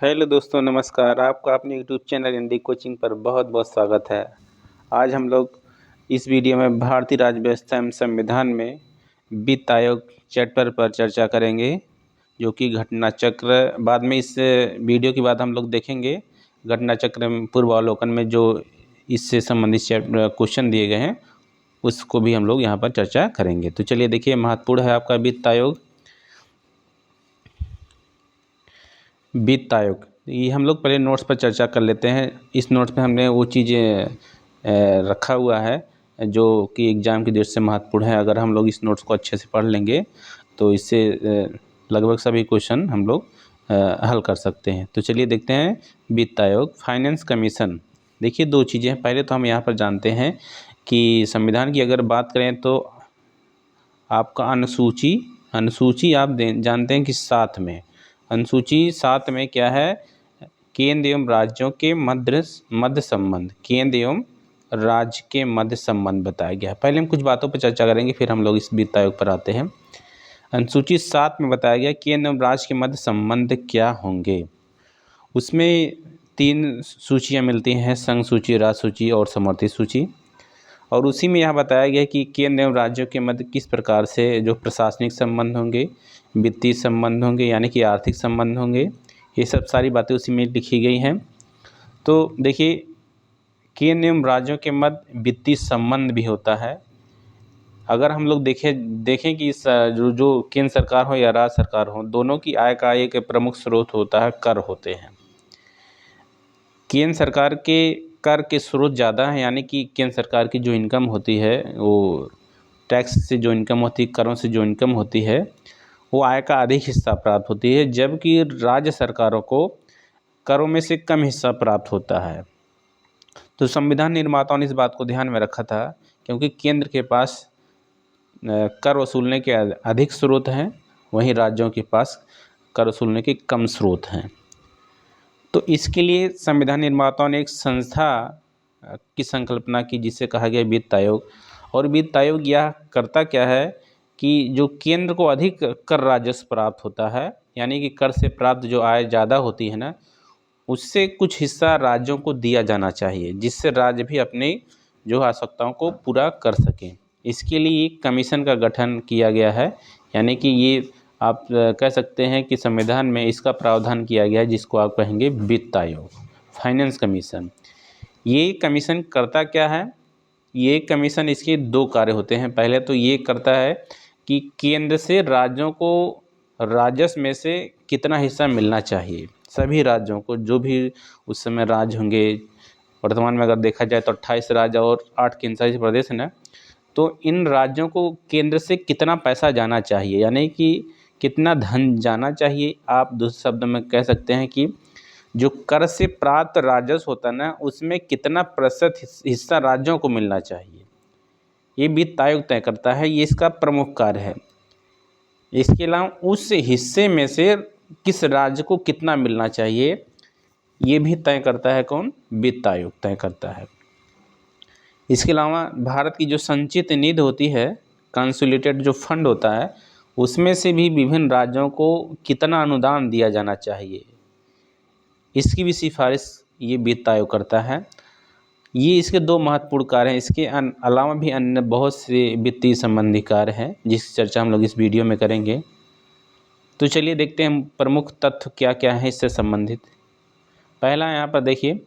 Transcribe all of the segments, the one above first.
Hello दोस्तों, नमस्कार। आपका अपने यूट्यूब चैनल इंडी कोचिंग पर बहुत बहुत स्वागत है। आज हम लोग इस वीडियो में भारतीय राज्य व्यवस्था एवं संविधान में वित्त आयोग चैप्टर पर चर्चा करेंगे, जो कि घटना चक्र। बाद में इस वीडियो के बाद हम लोग देखेंगे घटना चक्र में पूर्वावलोकन में जो इससे संबंधित क्वेश्चन दिए गए हैं उसको भी हम लोग यहाँ पर चर्चा करेंगे। तो चलिए देखिए, महत्वपूर्ण है आपका वित्त आयोग। वित्त आयोग ये हम लोग पहले नोट्स पर चर्चा कर लेते हैं। इस नोट्स में हमने वो चीज़ें रखा हुआ है जो कि एग्ज़ाम की दृष्टि से महत्वपूर्ण है। अगर हम लोग इस नोट्स को अच्छे से पढ़ लेंगे तो इससे लगभग सभी क्वेश्चन हम लोग हल कर सकते हैं। तो चलिए देखते हैं वित्त आयोग। फाइनेंस कमीशन, देखिए दो चीज़ें हैं। पहले तो हम यहाँ पर जानते हैं कि संविधान की अगर बात करें तो आपका अनुसूची आप जानते हैं कि 7 में, अनुसूची 7 में क्या है, केंद्र एवं राज्यों के मध्य संबंध, केंद्र एवं राज्य के मध्य संबंध बताया गया है। पहले हम कुछ बातों पर चर्चा करेंगे, फिर हम लोग इस वित्त आयोग पर आते हैं। अनुसूची 7 में बताया गया केंद्र एवं राज्य के मध्य संबंध क्या होंगे। उसमें 3 सूचियाँ मिलती हैं, संघ सूची, राज्य सूची और समर्थित सूची। और उसी में यह बताया गया कि केंद्र एवं राज्यों के मध्य किस प्रकार से जो प्रशासनिक संबंध होंगे, वित्तीय संबंध होंगे, यानी कि आर्थिक संबंध होंगे, ये सब सारी बातें उसी में लिखी गई हैं। तो देखिए, केंद्र एवं राज्यों के मध्य वित्तीय संबंध भी होता है। अगर हम लोग देखें कि जो केंद्र सरकार हो या राज्य सरकार हो, दोनों की आय का एक प्रमुख स्रोत होता है, कर होते हैं। केंद्र सरकार के कर के स्रोत ज़्यादा हैं, यानी कि केंद्र सरकार की जो इनकम होती है वो टैक्स से जो इनकम होती है, करों से जो इनकम होती है, वो आय का अधिक हिस्सा प्राप्त होती है, जबकि राज्य सरकारों को करों में से कम हिस्सा प्राप्त होता है। तो संविधान निर्माताओं ने इस बात को ध्यान में रखा था, क्योंकि केंद्र के पास कर वसूलने के अधिक स्रोत हैं, वहीं राज्यों के पास कर वसूलने के कम स्रोत हैं। तो इसके लिए संविधान निर्माताओं ने एक संस्था की संकल्पना की, जिसे कहा गया वित्त आयोग। और वित्त आयोग यह करता क्या है कि जो केंद्र को अधिक कर राजस्व प्राप्त होता है, यानी कि कर से प्राप्त जो आय ज़्यादा होती है ना, उससे कुछ हिस्सा राज्यों को दिया जाना चाहिए, जिससे राज्य भी अपनी जो आवश्यकताओं को पूरा कर सकें। इसके लिए एक कमीशन का गठन किया गया है, यानी कि ये आप कह सकते हैं कि संविधान में इसका प्रावधान किया गया है, जिसको आप कहेंगे वित्त आयोग, फाइनेंस कमीशन। ये कमीशन करता क्या है, ये कमीशन, इसके 2 कार्य होते हैं। पहले तो ये करता है कि केंद्र से राज्यों को राजस्व में से कितना हिस्सा मिलना चाहिए, सभी राज्यों को, जो भी उस समय राज्य होंगे। वर्तमान में अगर देखा जाए तो 28 राज्य और 8 केंद्रशासित प्रदेश है ना, तो इन राज्यों को केंद्र से कितना पैसा जाना चाहिए, यानी कि कितना धन जाना चाहिए। आप दूसरे शब्द में कह सकते हैं कि जो कर से प्राप्त राजस्व होता है ना, उसमें कितना प्रतिशत हिस्सा राज्यों को मिलना चाहिए, ये वित्त आयोग तय करता है। ये इसका प्रमुख कार्य है। इसके अलावा उस हिस्से में से किस राज्य को कितना मिलना चाहिए, ये भी तय करता है कौन, वित्त आयोग तय करता है। इसके अलावा भारत की जो संचित निधि होती है, कंसोलिडेटेड जो फंड होता है, उसमें से भी विभिन्न राज्यों को कितना अनुदान दिया जाना चाहिए, इसकी भी सिफारिश ये वित्त आयोग करता है। ये इसके 2 महत्वपूर्ण कार्य हैं। इसके अलावा भी अन्य बहुत से वित्तीय संबंधी कार्य हैं, जिसकी चर्चा हम लोग इस वीडियो में करेंगे। तो चलिए देखते हैं प्रमुख तथ्य क्या क्या है इससे संबंधित। पहला यहाँ पर देखिए,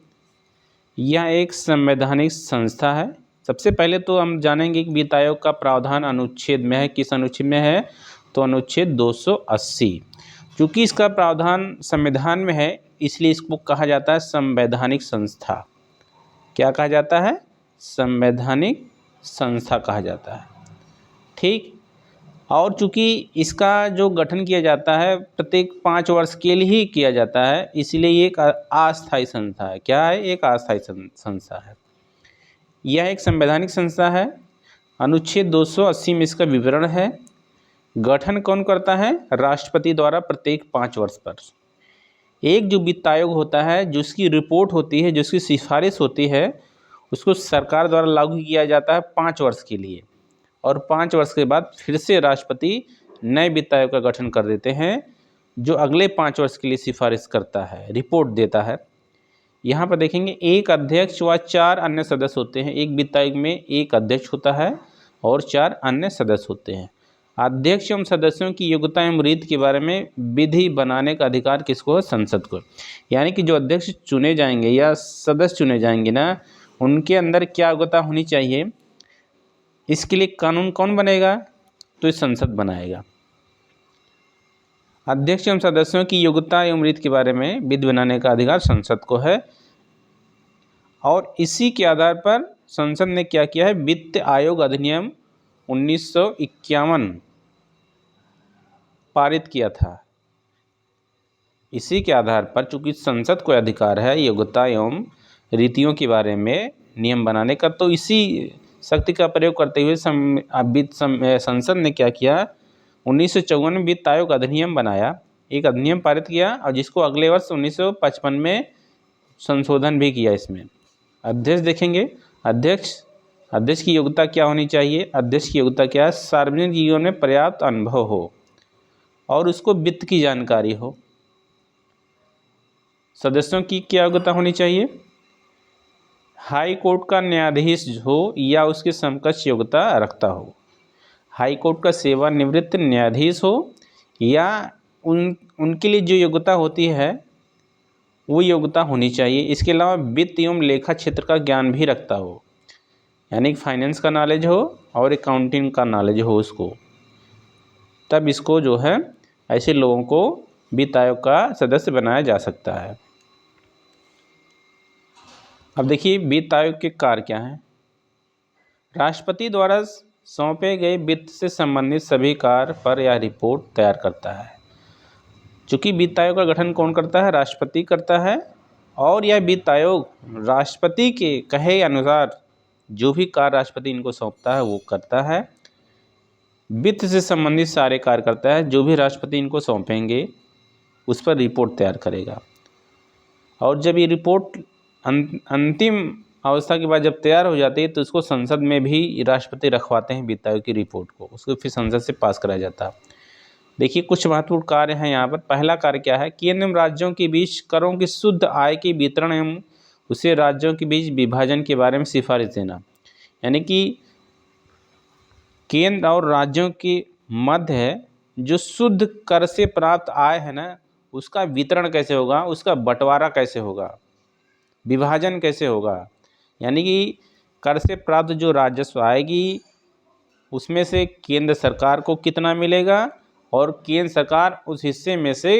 यह एक संवैधानिक संस्था है। सबसे पहले तो हम जानेंगे कि वित्त आयोग का प्रावधान अनुच्छेद में है। किस अनुच्छेद में है, तो अनुच्छेद 280। चूँकि इसका प्रावधान संविधान में है, इसलिए इसको कहा जाता है संवैधानिक संस्था। क्या कहा जाता है, संवैधानिक संस्था कहा जाता है, ठीक। और चूँकि इसका जो गठन किया जाता है प्रत्येक 5 वर्ष के लिए ही किया जाता है, इसलिए ये एक अस्थायी संस्था है। क्या है, एक अस्थायी संस्था है। यह एक संवैधानिक संस्था है। अनुच्छेद 280 में इसका विवरण है। गठन कौन करता है, राष्ट्रपति द्वारा प्रत्येक 5 वर्ष पर। एक जो वित्त आयोग होता है, जिसकी रिपोर्ट होती है, जिसकी सिफारिश होती है, उसको सरकार द्वारा लागू किया जाता है 5 वर्ष के लिए, और 5 वर्ष के बाद फिर से राष्ट्रपति नए वित्त आयोग का गठन कर देते हैं, जो अगले 5 वर्ष के लिए सिफारिश करता है, रिपोर्ट देता है। यहाँ पर देखेंगे एक अध्यक्ष व 4 अन्य सदस्य होते हैं। एक वित्त आयोग में एक अध्यक्ष होता है और 4 अन्य सदस्य होते हैं। अध्यक्ष एवं सदस्यों की योग्यता एवं रीति के बारे में विधि बनाने का अधिकार किसको है? संसद को। यानी कि जो अध्यक्ष चुने जाएंगे या सदस्य चुने जाएंगे ना, उनके अंदर क्या योग्यता होनी चाहिए, इसके लिए कानून कौन बनेगा? तो इस संसद बनाएगा। अध्यक्ष एवं सदस्यों की योग्यता एवं रीति के बारे में विधि बनाने का अधिकार संसद को है और इसी के आधार पर संसद ने क्या किया है? वित्त आयोग अधिनियम 1951 पारित किया था। इसी के आधार पर चूंकि संसद को अधिकार है योग्यता एवं रीतियों के बारे में नियम बनाने का, तो इसी शक्ति का प्रयोग करते हुए संसद ने क्या किया? 1954 में वित्त आयोग अधिनियम बनाया, एक अधिनियम पारित किया और जिसको अगले वर्ष 1955 में संशोधन भी किया। इसमें अध्यक्ष देखेंगे, अध्यक्ष की योग्यता क्या होनी चाहिए? अध्यक्ष की योग्यता क्या है? सार्वजनिक जीवन में पर्याप्त अनुभव हो और उसको वित्त की जानकारी हो। सदस्यों की क्या योग्यता होनी चाहिए? हाई कोर्ट का न्यायाधीश हो या उसके समकक्ष योग्यता रखता हो। हाई कोर्ट का सेवानिवृत्त न्यायाधीश हो या उनके लिए जो योग्यता होती है वो योग्यता होनी चाहिए। इसके अलावा वित्त एवं लेखा क्षेत्र का ज्ञान भी रखता हो, यानी फाइनेंस का नॉलेज हो और अकाउंटिंग का नॉलेज हो उसको, तब इसको जो है ऐसे लोगों को वित्त आयोग का सदस्य बनाया जा सकता है। अब देखिए वित्त आयोग के कार्य क्या हैं। राष्ट्रपति द्वारा सौंपे गए वित्त से संबंधित सभी कार्य पर यह रिपोर्ट तैयार करता है। चूँकि वित्त आयोग का गठन कौन करता है? राष्ट्रपति करता है और यह वित्त आयोग राष्ट्रपति के कहे अनुसार जो भी कार्य राष्ट्रपति इनको सौंपता है वो करता है। वित्त से संबंधित सारे कार्य करता है, जो भी राष्ट्रपति इनको सौंपेंगे उस पर रिपोर्ट तैयार करेगा। और जब ये रिपोर्ट अंतिम अवस्था के बाद जब तैयार हो जाती है तो उसको संसद में भी राष्ट्रपति रखवाते हैं वित्त आयोग की रिपोर्ट को, उसको फिर संसद से पास कराया जाता है। देखिए कुछ महत्वपूर्ण कार्य हैं यहाँ पर। पहला कार्य क्या है? केंद्र एवं राज्यों के बीच करों की शुद्ध आय के वितरण एवं उसे राज्यों के बीच विभाजन के बारे में सिफारिश देना। यानी कि केंद्र और राज्यों के मध्य जो शुद्ध कर से प्राप्त आय है ना, उसका वितरण कैसे होगा, उसका बंटवारा कैसे होगा, विभाजन कैसे होगा। यानी कि कर से प्राप्त जो राजस्व आएगी उसमें से केंद्र सरकार को कितना मिलेगा और केंद्र सरकार उस हिस्से में से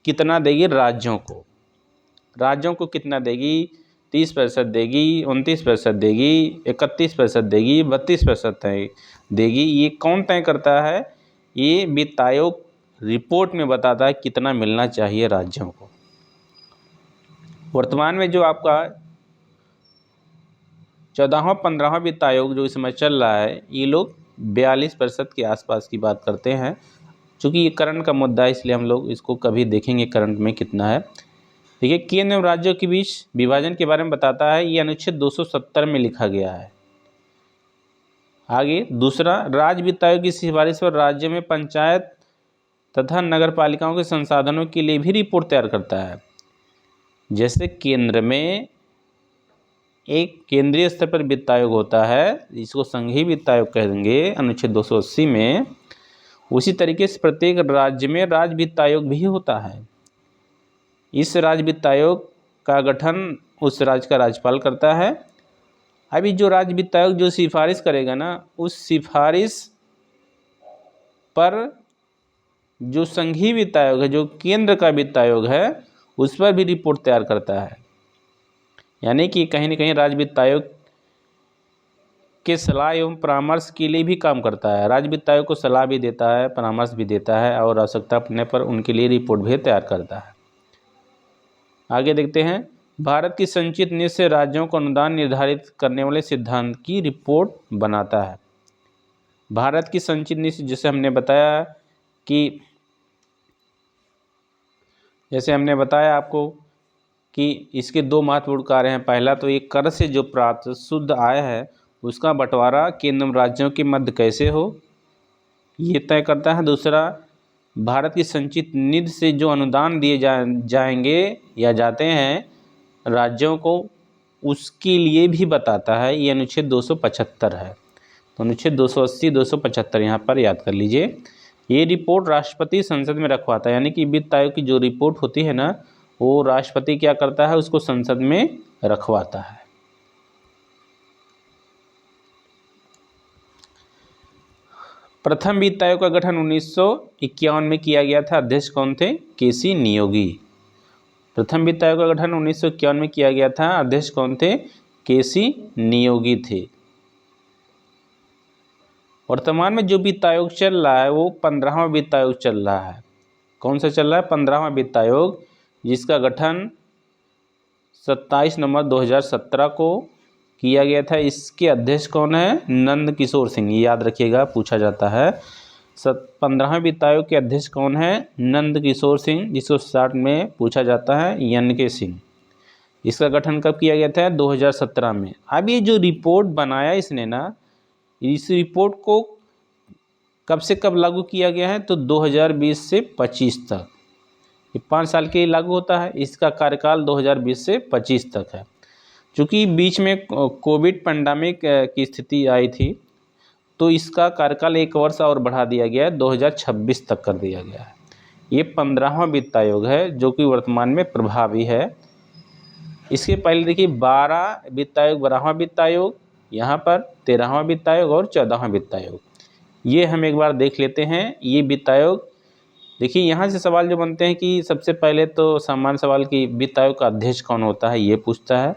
कितना देगी राज्यों को कितना देगी? 30% देगी, 29% देगी, 31% देगी, 32% देगी। ये कौन तय करता है? ये वित्त आयोग रिपोर्ट में बताता है कितना मिलना चाहिए राज्यों को। वर्तमान में जो आपका 14वां 15वां वित्त आयोग जो इस समय चल रहा है, ये लोग 42% के आसपास की बात करते हैं। चूँकि ये करंट का मुद्दा है इसलिए हम लोग इसको कभी देखेंगे करंट में कितना है। देखिए केंद्र एवं राज्यों के बीच विभाजन के बारे में बताता है, ये अनुच्छेद 270 में लिखा गया है। आगे दूसरा, राज्य वित्त आयोग की सिफारिश पर राज्य में पंचायत तथा नगर पालिकाओं के संसाधनों के लिए भी रिपोर्ट तैयार करता है। जैसे केंद्र में एक केंद्रीय स्तर पर वित्त आयोग होता है, इसको संघीय वित्त आयोग कहेंगे अनुच्छेद 280 में, उसी तरीके से प्रत्येक राज्य में राज्य वित्त आयोग भी होता है। इस राज्य वित्त आयोग का गठन उस राज्य का राज्यपाल करता है। अभी जो राज्य वित्त आयोग जो सिफारिश करेगा ना, उस सिफारिश पर जो संघीय वित्त आयोग है, जो केंद्र का वित्त आयोग है, उस पर भी रिपोर्ट तैयार करता है। यानी कि कहीं ना कहीं राज्य वित्त आयोग के सलाह एवं परामर्श के लिए भी काम करता है। राज्य वित्त आयोग को सलाह भी देता है, परामर्श भी देता है और आवश्यकता पड़ने पर उनके लिए रिपोर्ट भी तैयार करता है। आगे देखते हैं, भारत की संचित नीति से राज्यों को अनुदान निर्धारित करने वाले सिद्धांत की रिपोर्ट बनाता है। भारत की संचित नीति जैसे हमने बताया आपको कि इसके 2 महत्वपूर्ण कार्य हैं। पहला तो एक कर से जो प्राप्त शुद्ध आय है उसका बंटवारा केंद्र राज्यों के मध्य कैसे हो, ये तय करता है। दूसरा, भारत की संचित निधि से जो अनुदान दिए जाएंगे या जाते हैं राज्यों को, उसके लिए भी बताता है। ये अनुच्छेद 275 है। तो अनुच्छेद 280, 275 यहाँ पर याद कर लीजिए। ये रिपोर्ट राष्ट्रपति संसद में रखवाता है, यानी कि वित्त आयोग की जो रिपोर्ट होती है ना, वो राष्ट्रपति क्या करता है, उसको संसद में रखवाता है। प्रथम वित्त आयोग का गठन 1951 में किया गया था। अध्यक्ष कौन थे? केसी नियोगी। प्रथम वित्त आयोग का गठन 1951 में किया गया था। अध्यक्ष कौन थे? केसी नियोगी थे। वर्तमान में जो वित्त आयोग चल रहा है वो 15वां वित्त आयोग चल रहा है। कौन सा चल रहा है? 15वां वित्त आयोग, जिसका गठन 27 नवंबर 2017 को किया गया था। इसके अध्यक्ष कौन है? नंद किशोर सिंह। याद रखिएगा, पूछा जाता है। 15वें वित्त आयोग के अध्यक्ष कौन है? नंद किशोर सिंह, जिसको 60 में पूछा जाता है एन.के. सिंह। इसका गठन कब किया गया था? 2017 में। अब ये जो रिपोर्ट बनाया इसने ना, इस रिपोर्ट को कब से कब लागू किया गया है? तो 2020 से 25 तक। ये 5 साल के लिए लागू होता है। इसका कार्यकाल 2020 से 25 तक है। चूँकि बीच में कोविड पैंडेमिक की स्थिति आई थी, तो इसका कार्यकाल 1 वर्ष और बढ़ा दिया गया है, 2026 तक कर दिया गया है। ये 15वां वित्त आयोग है जो कि वर्तमान में प्रभावी है। इसके पहले देखिए 12 वित्त आयोग, 12वां वित्त आयोग, यहाँ पर 13वां वित्त आयोग और 14वां वित्त आयोग। ये हम एक बार देख लेते हैं। ये वित्त आयोग देखिए, यहाँ से सवाल जो बनते हैं कि सबसे पहले तो सामान्य सवाल कि वित्त आयोग का अध्यक्ष कौन होता है, ये पूछता है।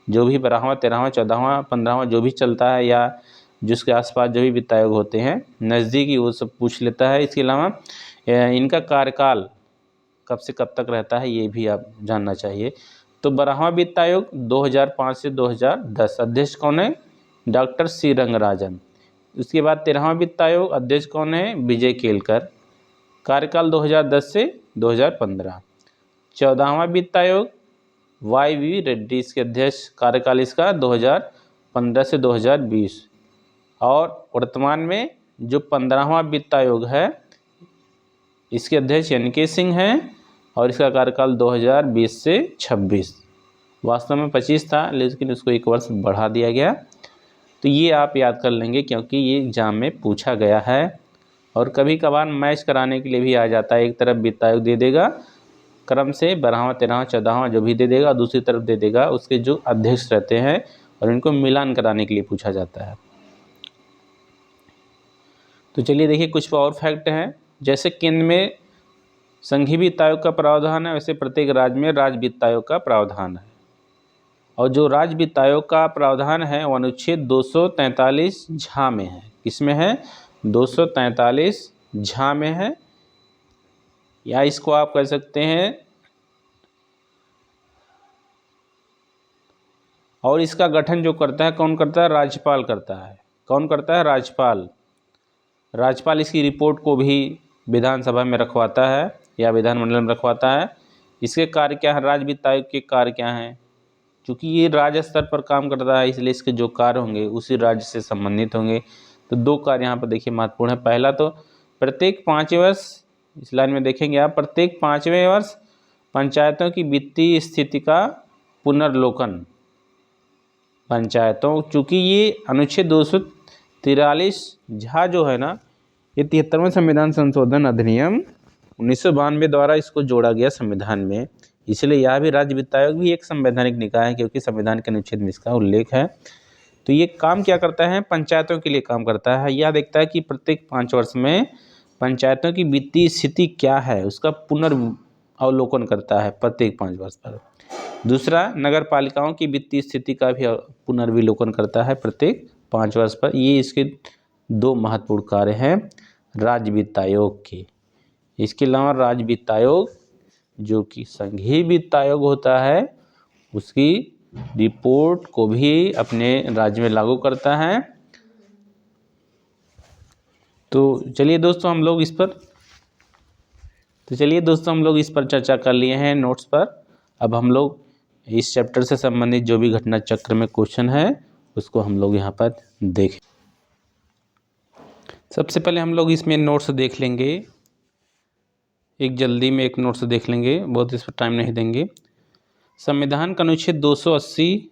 जो भी 12वां, 13वां, 14वां, 15वां जो भी चलता है या जिसके आसपास जो भी वित्त आयोग होते हैं नज़दीकी, वो सब पूछ लेता है। इसके अलावा इनका कार्यकाल कब से कब तक रहता है, ये भी आप जानना चाहिए। तो 12वां वित्त आयोग 2005 से 2010, अध्यक्ष कौन है? Doctor C Rangarajan. उसके बाद 13वां वित्त आयोग, अध्यक्ष कौन है? विजय केलकर। कार्यकाल 2010 से 2015। 14वां वित्त आयोग वाई.वी. रेड्डी इसके अध्यक्ष, कार्यकाल इसका 2015 से 2020। और वर्तमान में जो 15वां वित्त आयोग है, इसके अध्यक्ष एन.के. सिंह हैं और इसका कार्यकाल 2020 से 26। वास्तव में 25 था, लेकिन उसको 1 वर्ष बढ़ा दिया गया। तो ये आप याद कर लेंगे क्योंकि ये एग्जाम में पूछा गया है। और कभी कभार मैच कराने के लिए भी आ जाता है। एक तरफ वित्त आयोग दे देगा क्रम से 12वां, 13वां, 14वां जो भी दे देगा, दूसरी तरफ दे देगा उसके जो अध्यक्ष रहते हैं, और इनको मिलान कराने के लिए पूछा जाता है। तो चलिए देखिए कुछ और फैक्ट हैं। जैसे केंद्र में संघीय वित्त आयोग का प्रावधान है, वैसे प्रत्येक राज्य में राज्य वित्त आयोग का प्रावधान है। और जो राज्य वित्त आयोग का प्रावधान है वो अनुच्छेद 243 झा में है। किसमें है? 243 झा में है, या इसको आप कह सकते हैं। और इसका गठन जो करता है, कौन करता है? राज्यपाल करता है। कौन करता है? राज्यपाल। राज्यपाल इसकी रिपोर्ट को भी विधानसभा में रखवाता है या विधानमंडल में रखवाता है। इसके कार्य क्या है? राज्य वित्त आयोग के कार्य क्या हैं? क्योंकि ये राज्य स्तर पर काम करता है, इसलिए इसके जो कार्य होंगे उसी राज्य से संबंधित होंगे। तो 2 कार्य यहाँ पर देखिए महत्वपूर्ण है। पहला तो प्रत्येक 5वें वर्ष, इस लाइन में देखेंगे आप, प्रत्येक 5वें वर्ष पंचायतों की वित्तीय स्थिति का पुनर्लोकन। पंचायतों, चूँकि ये अनुच्छेद 243 झा जो है ना, ये 73वें संविधान संशोधन अधिनियम 1992 द्वारा इसको जोड़ा गया संविधान में। इसलिए यह भी राज्य वित्त आयोग भी एक संवैधानिक निकाय है, क्योंकि संविधान के अनुच्छेद में इसका उल्लेख है। तो ये काम क्या करता है? पंचायतों के लिए काम करता है। यह देखता है कि प्रत्येक 5 वर्ष में पंचायतों की वित्तीय स्थिति क्या है, उसका पुनर्अवलोकन करता है प्रत्येक 5 वर्ष पर। दूसरा, नगर पालिकाओं की वित्तीय स्थिति का भी पुनर्विलोकन करता है प्रत्येक 5 वर्ष पर। ये इसके 2 महत्वपूर्ण कार्य हैं राज्य वित्त आयोग के। इसके अलावा राज्य वित्त आयोग जो कि संघीय वित्त आयोग होता है, उसकी रिपोर्ट को भी अपने राज्य में लागू करता है। तो चलिए दोस्तों हम लोग इस पर चर्चा कर लिए हैं नोट्स पर। अब हम लोग इस चैप्टर से संबंधित जो भी घटना चक्र में क्वेश्चन है उसको हम लोग यहाँ पर देखें। सबसे पहले हम लोग इसमें नोट्स देख लेंगे। एक जल्दी में एक नोट से देख लेंगे, बहुत इस पर टाइम नहीं देंगे। संविधान का अनुच्छेद 280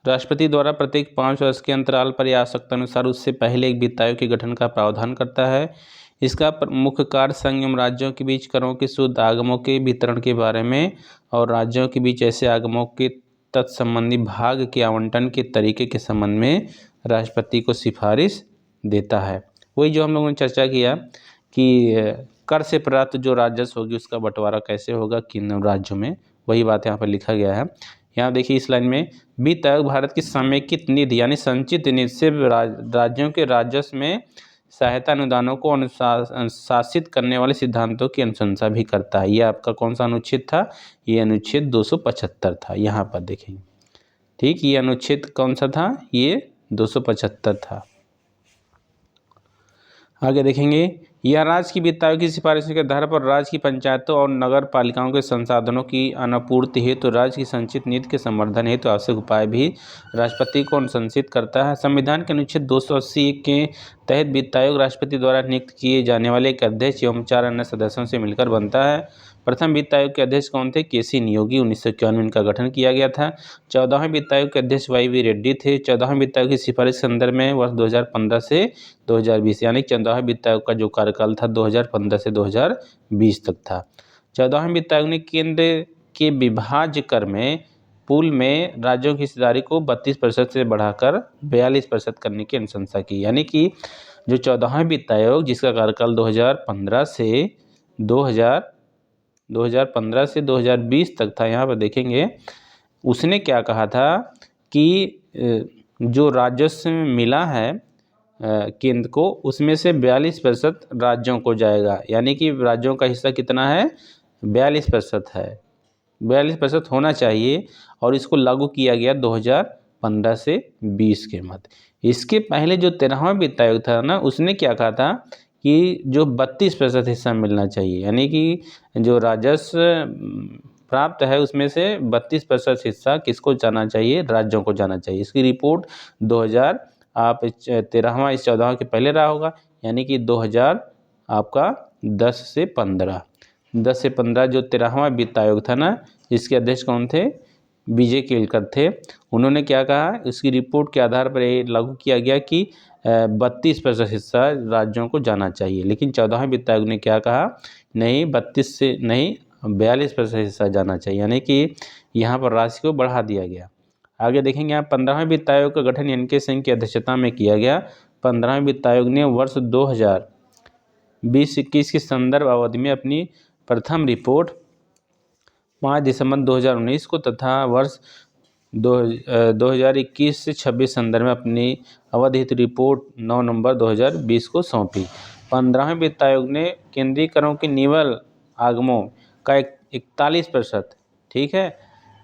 राष्ट्रपति द्वारा प्रत्येक 5 वर्ष के अंतराल पर या आवश्यकता अनुसार उससे पहले एक वित्त आयोग के गठन का प्रावधान करता है। इसका मुख्य कार्य संघ एवं राज्यों के बीच करों के शुद्ध आगमों के वितरण के बारे में और राज्यों के बीच ऐसे आगमों के तत्संबंधी भाग के आवंटन के तरीके के संबंध में राष्ट्रपति को सिफारिश देता है। वही जो हम लोगों ने चर्चा किया कि कर से प्राप्त जो राजस्व होगी उसका बंटवारा कैसे होगा किन राज्यों में, वही बात यहाँ पर लिखा गया है। यहाँ देखिए इस लाइन में, वित्त आयोग भारत की समेकित निधि यानी संचित निधि से राज्यों के राजस्व में सहायता अनुदानों को अनुशासित करने वाले सिद्धांतों की अनुशंसा भी करता है। ये आपका कौन सा अनुच्छेद था? ये अनुच्छेद 275 था, यहाँ पर देखेंगे। ठीक, ये अनुच्छेद कौन सा था? ये 275 था। आगे देखेंगे, यह राज्य की वित्त आयोग की सिफारिश के आधार पर राज्य की पंचायतों और नगर पालिकाओं के संसाधनों की अनापूर्ति हेतु राज्य की संचित नीति के संवर्धन हेतु आवश्यक उपाय भी राष्ट्रपति को अनुशंसित करता है। संविधान के अनुच्छेद 280 के तहत वित्त आयोग राष्ट्रपति द्वारा नियुक्त किए जाने वाले एक अध्यक्ष एवं 4 अन्य सदस्यों से मिलकर बनता है। प्रथम वित्त आयोग के अध्यक्ष कौन थे? के सी नियोगी। 1991 में इनका गठन किया गया था। 14वें वित्त आयोग के अध्यक्ष वाई वी रेड्डी थे। 14वें वित्त आयोग की सिफारिश के संदर्भ में वर्ष 2015 से 2020 यानी 14वें वित्त आयोग का जो कार्यकाल था 2015 से 2020 तक था। 14वें वित्त आयोग ने केंद्र के विभाज्य कर में पूल में राज्यों की हिस्सेदारी को 32% से बढ़ाकर 42% करने की अनुशंसा की। यानी कि जो 14वें वित्त आयोग जिसका कार्यकाल 2015 से 2020 तक था, यहाँ पर देखेंगे उसने क्या कहा था कि जो राजस्व मिला है केंद्र को उसमें से 42% राज्यों को जाएगा। यानी कि राज्यों का हिस्सा कितना है? 42% है, 42% होना चाहिए। और इसको लागू किया गया 2015 से 20 के मध्य। इसके पहले जो 13वां वित्त आयोग था ना, उसने क्या कहा था कि जो 32% हिस्सा मिलना चाहिए। यानी कि जो राजस्व प्राप्त है उसमें से 32% हिस्सा किसको जाना चाहिए? राज्यों को जाना चाहिए। इसकी रिपोर्ट 2000 आप 13वां इस 14वां के पहले रहा होगा, यानी कि 2000 आपका 10 से 15 जो 13वां वित्त आयोग था ना, इसके अध्यक्ष कौन थे? विजय केलकर थे। उन्होंने क्या कहा? इसकी रिपोर्ट के आधार पर ये लागू किया गया कि 32% हिस्सा राज्यों को जाना चाहिए। लेकिन 14वें वित्त आयोग ने क्या कहा? नहीं, 32 से नहीं 42% हिस्सा जाना चाहिए। यानी कि यहाँ पर राशि को बढ़ा दिया गया। आगे देखेंगे यहाँ 15वें वित्त आयोग का गठन एन के सिंह की अध्यक्षता में किया गया। 15वें वित्त आयोग ने वर्ष 2020-21 की संदर्भ अवधि में अपनी प्रथम रिपोर्ट 5 दिसंबर 2019 को तथा वर्ष 2021 से 26 संदर्भ में अपनी अवधित रिपोर्ट 9 नवंबर 2020 को सौंपी। 15वें वित्त आयोग ने केंद्रीय करों के निवल आगमों का 41%, ठीक है।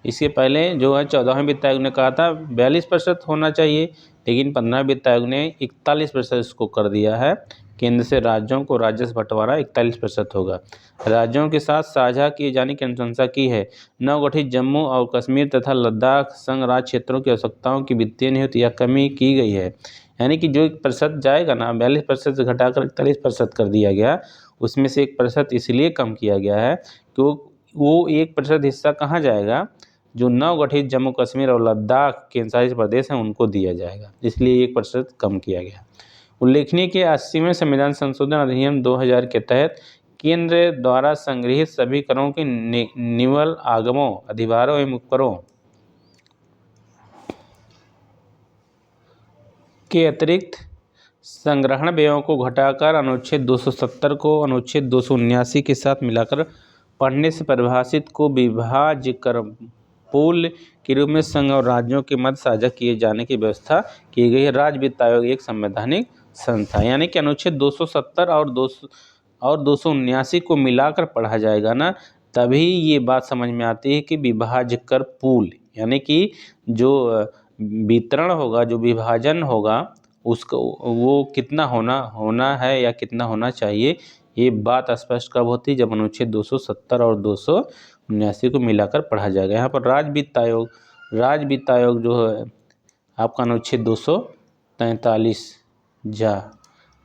इसके पहले जो है 14वें वित्त आयोग ने कहा था 42% होना चाहिए, लेकिन 15वें वित्त आयोग ने 41% इसको कर दिया है। केंद्र से राज्यों को राजस्व बंटवारा 41% होगा। राज्यों के साथ साझा किए जाने की अनुशंसा की है। नवगठित जम्मू और कश्मीर तथा लद्दाख संघ राज्य क्षेत्रों की आवश्यकताओं की वित्तीय नियुक्ति या कमी की गई है। यानी कि जो 1% जाएगा ना, 42% से घटाकर 41% कर दिया गया। उसमें से 1% इसलिए कम किया गया है कि वो 1% हिस्सा कहाँ जाएगा? जो नवगठित जम्मू कश्मीर और लद्दाख केंद्रशासित प्रदेश हैं उनको दिया जाएगा, इसलिए 1% कम किया गया। उल्लेखनीय कि 80वें संविधान संशोधन अधिनियम 2000 के तहत केंद्र द्वारा संगृहीत सभी करों के निवल आगमों, अधिभारों एवं उपकरों के अतिरिक्त संग्रहण व्ययों को घटाकर अनुच्छेद 270 को अनुच्छेद 279 के साथ मिलाकर पढ़ने से परिभाषित को विभाज्य कर पूल के रूप में संघ और राज्यों के मध्य साझा किए जाने की व्यवस्था की गई है। राज्य वित्त आयोग एक संवैधानिक संस्था, यानी कि अनुच्छेद 270 और 279 को मिलाकर पढ़ा जाएगा ना, तभी ये बात समझ में आती है कि विभाज्य कर पूल यानी कि जो वितरण होगा, जो विभाजन होगा, उसको वो कितना होना है या कितना होना चाहिए, ये बात स्पष्ट कब होती है? जब अनुच्छेद 270 और 279 को मिलाकर पढ़ा जाएगा। यहाँ पर राज्य वित्त आयोग जो है आपका अनुच्छेद 243 जा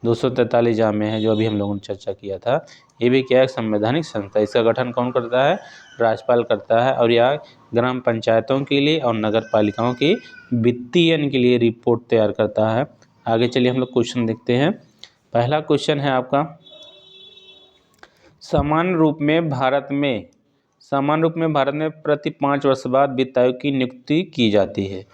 243 जा में है, जो अभी हम लोगों ने चर्चा किया था। ये भी क्या है, संवैधानिक संस्था। इसका गठन कौन करता है, राज्यपाल करता है। और यह ग्राम पंचायतों के लिए और नगर पालिकाओं की वित्तीयन के लिए रिपोर्ट तैयार करता है। आगे चलिए हम लोग क्वेश्चन देखते हैं। पहला क्वेश्चन है आपका, सामान्य रूप में भारत में प्रति 5 वर्ष बाद वित्त आयोग की नियुक्ति की जाती है।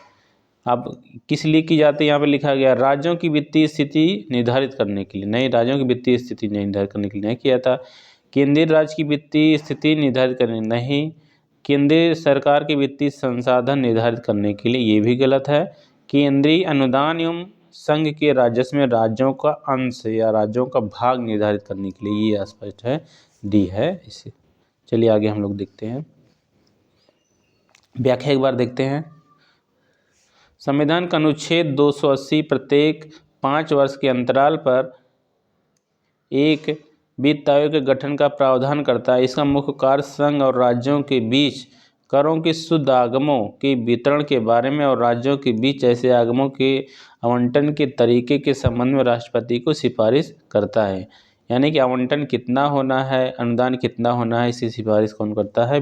अब किस लिए की जाती है, यहाँ पे लिखा गया राज्यों की वित्तीय स्थिति निर्धारित करने के लिए। नहीं, राज्यों की वित्तीय स्थिति निर्धारित करने के लिए नहीं किया था। केंद्रीय राज्य की वित्तीय स्थिति निर्धारित करने नहीं। केंद्रीय सरकार के वित्तीय संसाधन निर्धारित करने के लिए, ये भी गलत है। केंद्रीय अनुदान एवं संघ के राजस्व में राज्यों का अंश या राज्यों का भाग निर्धारित करने के लिए, ये स्पष्ट है, डी है इसे। चलिए आगे हम लोग देखते हैं, व्याख्या एक बार देखते हैं। संविधान का अनुच्छेद 280 प्रत्येक 5 वर्ष के अंतराल पर एक वित्त आयोग के गठन का प्रावधान करता है। इसका मुख्य कार्य संघ और राज्यों के बीच करों के शुद्ध आगमों के वितरण के बारे में और राज्यों के बीच ऐसे आगमों के आवंटन के तरीके के संबंध में राष्ट्रपति को सिफारिश करता है। यानी कि आवंटन कितना होना है, अनुदान कितना होना है, इसकी सिफारिश कौन करता है,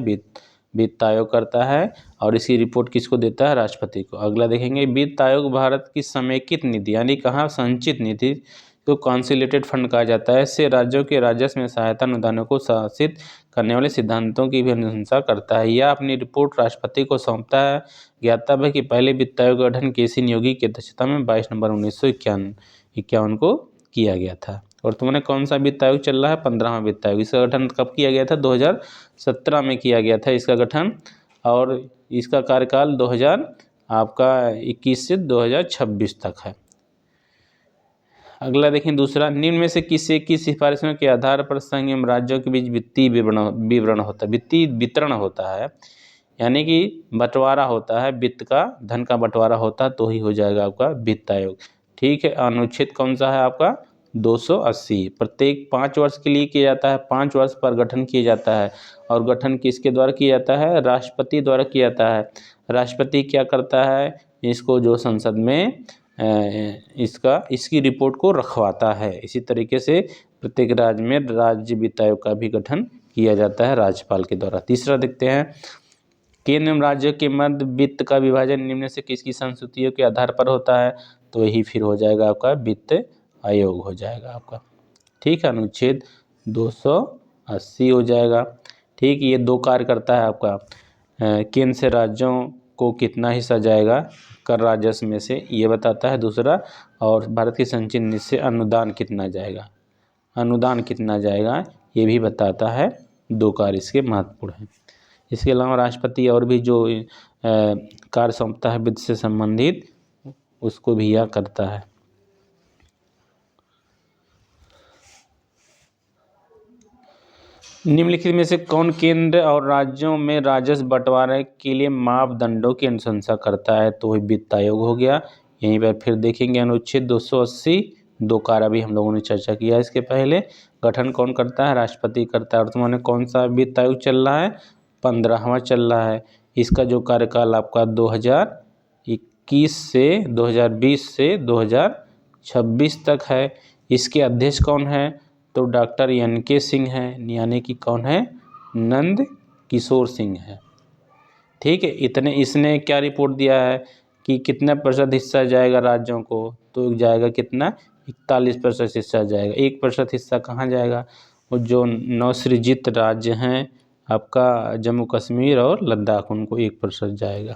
वित्त आयोग करता है। और इसकी रिपोर्ट किसको देता है, राष्ट्रपति को। अगला देखेंगे, वित्त आयोग भारत की समेकित निधि यानी कहाँ संचित निधि को कॉन्सोलिडेटेड फंड कहा जाता है, से राज्यों के राजस्व में सहायता अनुदानों को शासित करने वाले सिद्धांतों की भी अनुशंसा करता है। यह अपनी रिपोर्ट राष्ट्रपति को सौंपता है। ज्ञातव्य है कि पहले वित्त आयोग का गठन केसी नियोगी की अध्यक्षता में 22 नवंबर 1951 को किया गया था। और तुमने कौन सा वित्त आयोग चल रहा है, 15वां वित्त आयोग। इसका गठन कब किया गया था, 2017 में किया गया था इसका गठन। और इसका कार्यकाल 2021 से 2026 तक है। अगला देखें दूसरा, निम्न में से किसी की सिफारिशों के आधार पर संघ एवं राज्यों के बीच वित्तीय विवरण होता है, वित्तीय वितरण होता है, यानी कि बंटवारा होता है, वित्त का धन का बंटवारा होता है, तो ही हो जाएगा आपका वित्त आयोग। ठीक है, अनुच्छेद कौन सा है आपका, 280 प्रत्येक 5 वर्ष के लिए किया जाता है, 5 वर्ष पर गठन किया जाता है। और गठन किसके द्वारा किया जाता है, राष्ट्रपति द्वारा किया जाता है। राष्ट्रपति क्या करता है, इसको जो संसद में इसकी रिपोर्ट को रखवाता है। इसी तरीके से प्रत्येक राज्य में राज्य वित्त आयोग का भी गठन किया जाता है राज्यपाल के द्वारा। तीसरा देखते हैं, केंद्र एवं राज्य के मध्य वित्त का विभाजन निम्न से किसकी संस्तुतियों के आधार पर होता है, तो यही फिर हो जाएगा आपका वित्त आयोग हो जाएगा आपका। ठीक है, अनुच्छेद 280 हो जाएगा। ठीक, ये 2 कार्य करता है आपका, केंद्र से राज्यों को कितना हिस्सा जाएगा कर राजस्व में से, ये बताता है दूसरा। और भारत की संचित निधि से अनुदान कितना जाएगा, ये भी बताता है। 2 कार्य इसके महत्वपूर्ण हैं। इसके अलावा राष्ट्रपति और भी जो कार्य सौंपता है वित्त से संबंधित, उसको भी यह करता है। निम्नलिखित में से कौन केंद्र और राज्यों में राजस्व बंटवारे के लिए मापदंडों की अनुशंसा करता है, तो वित्त आयोग हो गया। यहीं पर फिर देखेंगे अनुच्छेद 280 2 कार्य भी हम लोगों ने चर्चा किया इसके पहले। गठन कौन करता है, राष्ट्रपति करता है। और तुम्हारे कौन सा वित्त आयोग चल रहा है, 15वां चल रहा है। इसका जो कार्यकाल आपका 2021 से 2020 से 2026 तक है। इसके अध्यक्ष कौन है, तो डॉक्टर NK सिंह है, यानी कि कौन है, नंद किशोर सिंह है। ठीक है, इतने इसने क्या रिपोर्ट दिया है कि कितना % हिस्सा जाएगा राज्यों को, तो जाएगा कितना, 41% हिस्सा जाएगा। 1% हिस्सा कहाँ जाएगा, वो जो नवसृजित राज्य हैं आपका जम्मू कश्मीर और लद्दाख, उनको 1% जाएगा।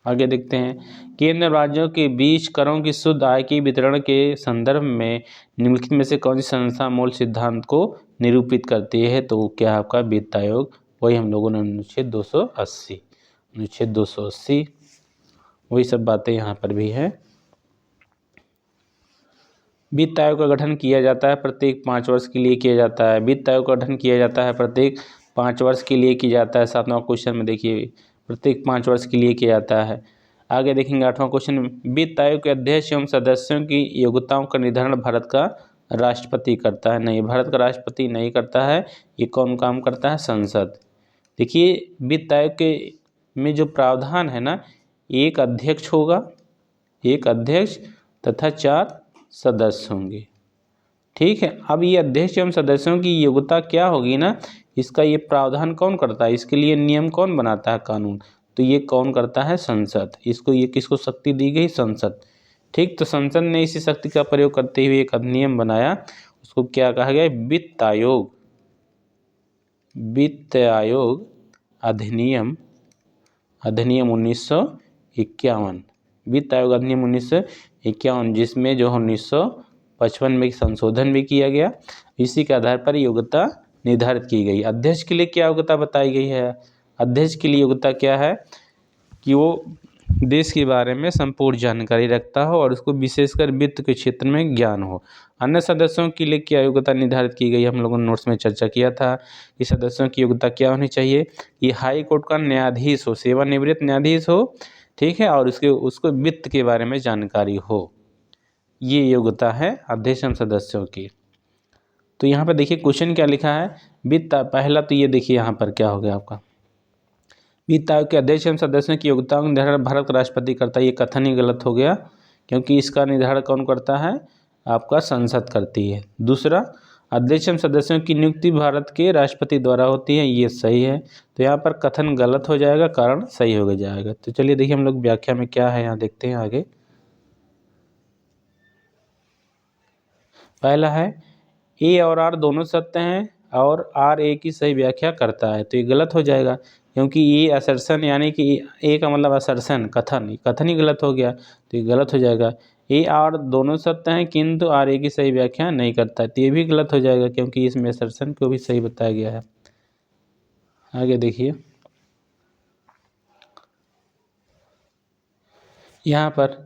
आगे देखते हैं, केंद्र राज्यों के बीच करों की शुद्ध आय की वितरण के संदर्भ में निम्नलिखित में से कौन सी संस्था मूल सिद्धांत को निरूपित करती है, तो क्या है आपका वित्त आयोग। वही हम लोगों ने अनुच्छेद 280 वही सब बातें यहाँ पर भी हैं। वित्त आयोग का गठन किया जाता है प्रत्येक 5 वर्ष के लिए किया जाता है। वित्त आयोग का गठन किया जाता है प्रत्येक 5 वर्ष के लिए किया जाता है। 7वां क्वेश्चन में देखिए, प्रत्येक 5 वर्ष के लिए किया जाता है। आगे देखेंगे 8वां क्वेश्चन, वित्त आयोग के अध्यक्ष एवं सदस्यों की योग्यताओं का निर्धारण भारत का राष्ट्रपति करता है। नहीं, भारत का राष्ट्रपति नहीं करता है, ये कौन काम करता है, संसद। देखिए, वित्त आयोग के में जो प्रावधान है ना, एक अध्यक्ष होगा, एक अध्यक्ष तथा 4 सदस्य होंगे। ठीक है, अब ये अध्यक्ष एवं सदस्यों की योग्यता क्या होगी ना, इसका ये प्रावधान कौन करता है, इसके लिए नियम कौन बनाता है, कानून, तो ये कौन करता है, संसद। इसको ये किसको शक्ति दी गई, संसद। ठीक, तो संसद ने इसी शक्ति का प्रयोग करते हुए एक अधिनियम बनाया, उसको क्या कहा गया, वित्त आयोग। वित्त आयोग अधिनियम 1951। वित्त आयोग अधिनियम 1951, जिसमें जो 1955 में संशोधन भी किया गया। इसी के आधार पर योग्यता निर्धारित की गई। अध्यक्ष के लिए क्या योग्यता बताई गई है, अध्यक्ष के लिए योग्यता क्या है कि वो देश के बारे में संपूर्ण जानकारी रखता हो और उसको विशेषकर वित्त के क्षेत्र में ज्ञान हो। अन्य सदस्यों के लिए क्या योग्यता निर्धारित की गई, हम लोगों ने नोट्स में चर्चा किया था कि सदस्यों की योग्यता क्या होनी चाहिए, ये हाई कोर्ट का न्यायाधीश हो, सेवानिवृत्त न्यायाधीश हो, ठीक है, और उसको वित्त के बारे में जानकारी हो। ये योग्यता है अध्यक्ष एवं सदस्यों की। तो यहाँ पर देखिए क्वेश्चन क्या लिखा है, वित्त, पहला तो ये देखिए यहाँ पर क्या हो गया आपका, वित्त आयोग के अध्यक्ष एवं सदस्यों की योग्यता का निर्धारण भारत का राष्ट्रपति करता है। ये कथन ही गलत हो गया, क्योंकि इसका निर्धारण कौन करता है, आपका संसद करती है। दूसरा, अध्यक्ष एवं सदस्यों की नियुक्ति भारत के राष्ट्रपति द्वारा होती है, ये सही है। तो यहाँ पर कथन गलत हो जाएगा, कारण सही हो जाएगा। तो चलिए देखिए हम लोग व्याख्या में क्या है यहाँ देखते हैं आगे। पहला है ए और आर दोनों सत्य हैं और आर ए की सही व्याख्या करता है, तो ये गलत हो जाएगा, क्योंकि ये असर्शन यानी कि ए का मतलब असर्शन, कथन ही गलत हो गया, तो ये गलत हो जाएगा। ए आर दोनों सत्य हैं किंतु आर ए की सही व्याख्या नहीं करता है, तो ये भी गलत हो जाएगा, क्योंकि इसमें असर्शन को भी सही बताया गया है। आगे देखिए, यहाँ पर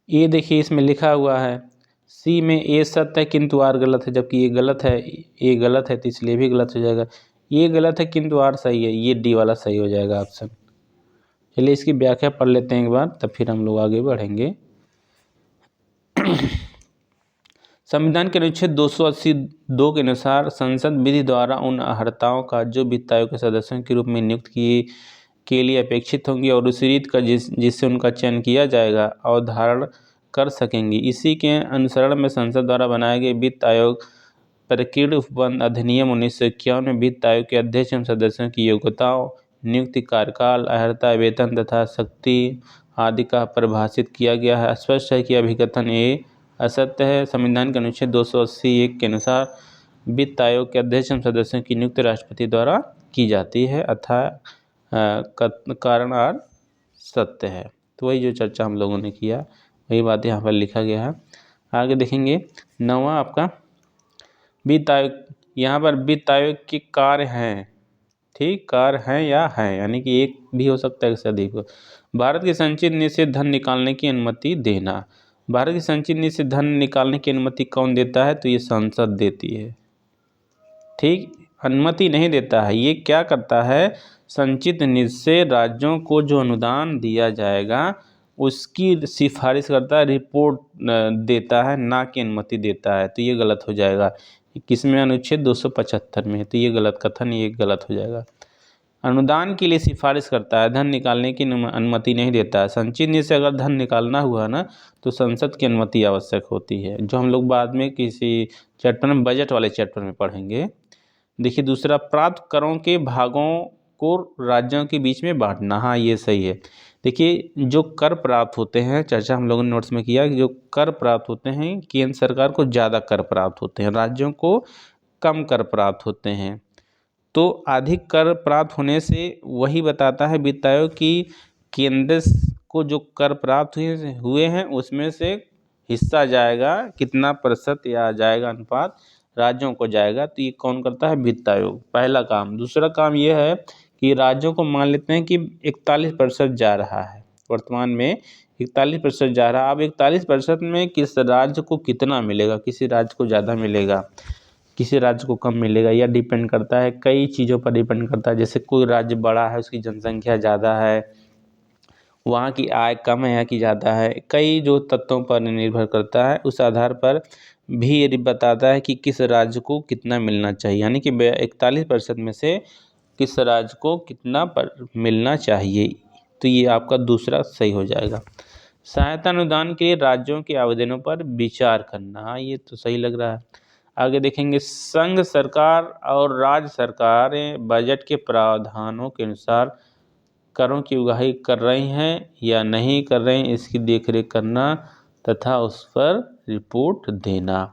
ये देखिए इसमें लिखा हुआ है सी में ए सत्य है किंतु आर गलत है, जबकि ये गलत है, ये गलत है, तो इसलिए भी गलत हो जाएगा। ये गलत है किंतु आर सही है, ये डी वाला सही हो जाएगा ऑप्शन। चलिए इसकी व्याख्या पढ़ लेते हैं एक बार, तब फिर हम लोग आगे बढ़ेंगे। संविधान के अनुच्छेद 282 के अनुसार संसद विधि द्वारा उन अहर्ताओं का जो वित्त आयोग के सदस्यों के रूप में नियुक्त किए के लिए अपेक्षित होंगी और उस रीत का जिससे उनका चयन किया जाएगा अवधारण कर सकेंगी, इसी के अनुसरण में संसद द्वारा बनाए गए वित्त आयोग प्रकीर्ण उपबंध अधिनियम 1951 में वित्त आयोग के अध्यक्ष एवं सदस्यों की योग्यताओं, नियुक्ति, कार्यकाल, अर्हता, वेतन तथा शक्ति आदि का परिभाषित किया गया है। स्पष्ट है कि अभिकथन ये असत्य है। संविधान के अनुच्छेद 280(1) के अनुसार वित्त आयोग के अध्यक्ष एवं सदस्यों की नियुक्ति राष्ट्रपति द्वारा की जाती है, अतः कारण आर सत्य है। तो वही जो चर्चा हम लोगों ने किया वही बात यहाँ पर लिखा गया है। आगे देखेंगे 9वां आपका वित्त आयोग। यहाँ पर वित्त आयोग के कार्य हैं, ठीक, कार्य हैं या है, यानी कि एक भी हो सकता है इससे अधिक हो। भारत के संचित निधि से धन निकालने की अनुमति देना। भारत के संचित निधि से धन निकालने की अनुमति कौन देता है, तो ये संसद देती है। ठीक, अनुमति नहीं देता है, ये क्या करता है, संचित निधि से राज्यों को जो अनुदान दिया जाएगा उसकी सिफारिश करता है, रिपोर्ट देता है, ना कि अनुमति देता है। तो ये गलत हो जाएगा, किसमें, अनुच्छेद 275 में। तो ये गलत कथन, ये गलत हो जाएगा। अनुदान के लिए सिफारिश करता है, धन निकालने की अनुमति नहीं देता है। संचित निधि से अगर धन निकालना हुआ ना तो संसद की अनुमति आवश्यक होती है, जो हम लोग बाद में किसी चैप्टर में, बजट वाले चैप्टर में पढ़ेंगे। देखिए दूसरा, प्राप्त करों के भागों को राज्यों के बीच में बांटना। हाँ, ये सही है। देखिए जो कर प्राप्त होते हैं, चर्चा हम लोगों ने नोट्स में किया कि जो कर प्राप्त होते हैं, केंद्र सरकार को ज़्यादा कर प्राप्त होते हैं, राज्यों को कम कर प्राप्त होते हैं। तो अधिक कर प्राप्त होने से वही बताता है वित्त आयोग कि केंद्र को जो कर प्राप्त हुए हैं उसमें से हिस्सा जाएगा, कितना प्रतिशत या जाएगा अनुपात राज्यों को जाएगा। तो ये कौन करता है, वित्त आयोग, पहला काम। दूसरा काम ये है कि राज्यों को मान लेते हैं कि 41% जा रहा है, वर्तमान में 41% जा रहा है। अब 41% में किस राज्य को कितना मिलेगा, किसी राज्य को ज़्यादा मिलेगा, किसी राज्य को कम मिलेगा, यह डिपेंड करता है, कई चीज़ों पर डिपेंड करता है। जैसे कोई राज्य बड़ा है, उसकी जनसंख्या ज़्यादा है, वहाँ की आय कम है या कि ज़्यादा है, कई जो तत्वों पर निर्भर करता है, उस आधार पर भी ये बताता है कि किस राज्य को कितना मिलना चाहिए, यानी कि 41% में से किस राज्य को कितना पर मिलना चाहिए। तो ये आपका दूसरा सही हो जाएगा। सहायता अनुदान के लिए राज्यों के आवेदनों पर विचार करना, हाँ ये तो सही लग रहा है। आगे देखेंगे, संघ सरकार और राज्य सरकारें बजट के प्रावधानों के अनुसार करों की उगाही कर रही हैं या नहीं कर रही हैं, इसकी देखरेख करना तथा उस पर रिपोर्ट देना।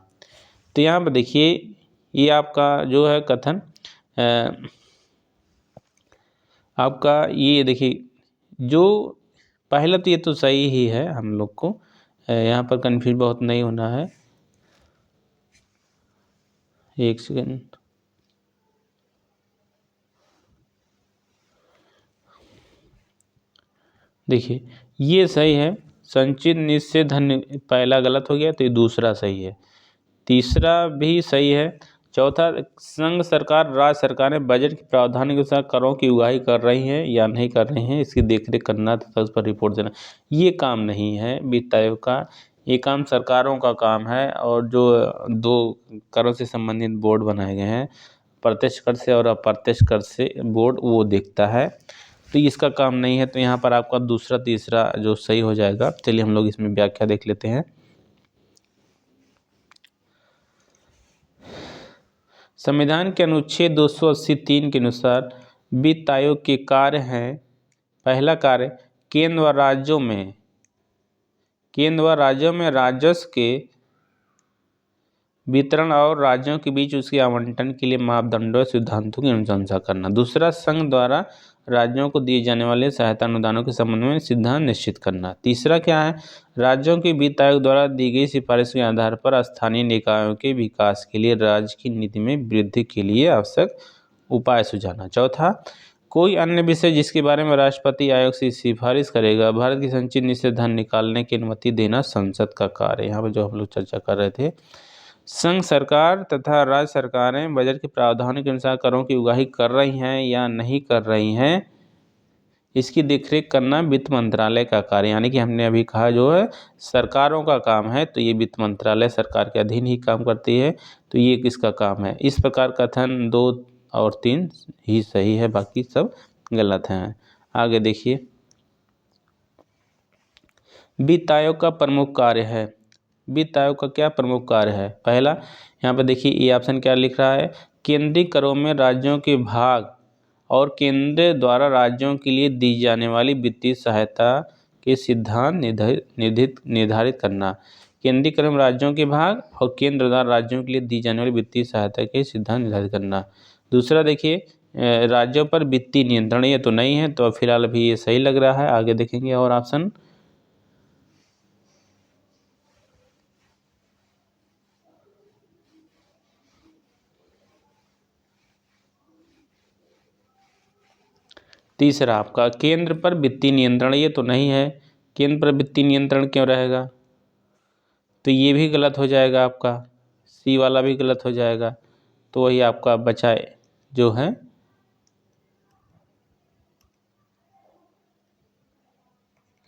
तो यहाँ पर देखिए, ये आपका जो है कथन आपका ये देखिए, जो पहला तो ये तो सही ही है, हम लोग को यहाँ पर कन्फ्यूज बहुत नहीं होना है। एक सेकेंड, देखिए ये सही है, संचित निधि से धन, पहला गलत हो गया तो ये दूसरा सही है, तीसरा भी सही है, चौथा संघ सरकार राज्य सरकारें बजट के प्रावधान के अनुसार करों की उगाही कर रही हैं या नहीं कर रही हैं, इसकी देखरेख करना तथा उस पर रिपोर्ट देना। ये काम नहीं है वित्त आयोग का, ये काम सरकारों का काम है। और जो 2 करों से संबंधित बोर्ड बनाए गए हैं, प्रत्यक्ष कर से और अप्रत्यक्ष कर से बोर्ड, वो देखता है, तो इसका काम नहीं है। तो यहाँ पर आपका दूसरा तीसरा जो सही हो जाएगा। चलिए हम लोग इसमें व्याख्या देख लेते हैं। संविधान के अनुच्छेद 280(3) के अनुसार वित्त आयोग के कार्य हैं, पहला कार्य केंद्र व राज्यों में राजस्व के वितरण और राज्यों के बीच उसके आवंटन के लिए मापदंडों और सिद्धांतों की अनुशंसा करना। दूसरा, संघ द्वारा राज्यों को दिए जाने वाले सहायता अनुदानों के संबंध में सिद्धांत निश्चित करना। तीसरा क्या है, राज्यों के वित्त आयोग द्वारा दी गई सिफारिश के आधार पर स्थानीय निकायों के विकास के लिए राज्य की नीति में वृद्धि के लिए आवश्यक उपाय सुझाना। चौथा, कोई अन्य विषय जिसके बारे में राष्ट्रपति आयोग से सिफारिश करेगा, भारत की संचित निधि से धन निकालने की अनुमति देना संसद का कार्य। यहाँ पर जो हम लोग चर्चा कर रहे थे, संघ सरकार तथा राज्य सरकारें बजट के प्रावधानों के अनुसार करों की उगाही कर रही हैं या नहीं कर रही हैं, इसकी देखरेख करना वित्त मंत्रालय का कार्य। यानी कि हमने अभी कहा जो है सरकारों का काम है, तो ये वित्त मंत्रालय सरकार के अधीन ही काम करती है, तो ये किसका काम है। इस प्रकार कथन 2 और 3 ही सही है, बाकी सब गलत हैं। आगे देखिए, वित्त आयोग का प्रमुख कार्य है। वित्त आयोग का क्या प्रमुख कार्य है? पहला, यहाँ पर देखिए ये ऑप्शन क्या लिख रहा है, केंद्रीय करों में राज्यों के भाग और केंद्र द्वारा राज्यों के लिए दी जाने वाली वित्तीय सहायता के सिद्धांत निर्धारित करना। केंद्रीय कर में राज्यों के भाग और केंद्र द्वारा राज्यों के लिए दी जाने वाली वित्तीय सहायता के सिद्धांत निर्धारित करना। दूसरा देखिए, राज्यों पर वित्तीय नियंत्रण, ये तो नहीं है, तो फिलहाल अभी ये सही लग रहा है। आगे देखेंगे और ऑप्शन, तीसरा आपका केंद्र पर वित्तीय नियंत्रण, ये तो नहीं है, केंद्र पर वित्तीय नियंत्रण क्यों रहेगा, तो ये भी गलत हो जाएगा, आपका सी वाला भी गलत हो जाएगा। तो वही आपका बचा जो है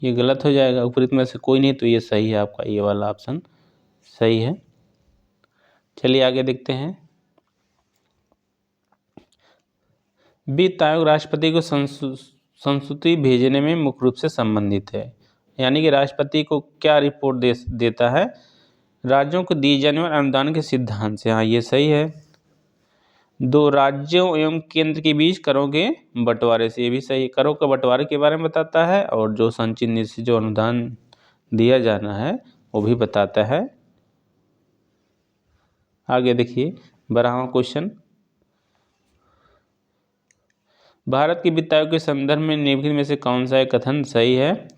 ये गलत हो जाएगा, उपरित में से कोई नहीं, तो ये सही है, आपका ये वाला ऑप्शन सही है। चलिए आगे देखते हैं। वित्त आयोग राष्ट्रपति को संस्तुति भेजने में मुख्य रूप से संबंधित है। यानी कि राष्ट्रपति को क्या रिपोर्ट देता है, राज्यों को दिए जाने वाले अनुदान के सिद्धांत से। हाँ ये सही है। 2, राज्यों एवं केंद्र के बीच करों के बंटवारे से, ये भी सही, करों का बंटवारे के बारे में बताता है, और जो संचित निधि से जो अनुदान दिया जाना है वो भी बताता है। आगे देखिए 12वां क्वेश्चन, भारत के वित्त आयोग के संदर्भ में निम्नलिखित में से कौन सा एक कथन सही है?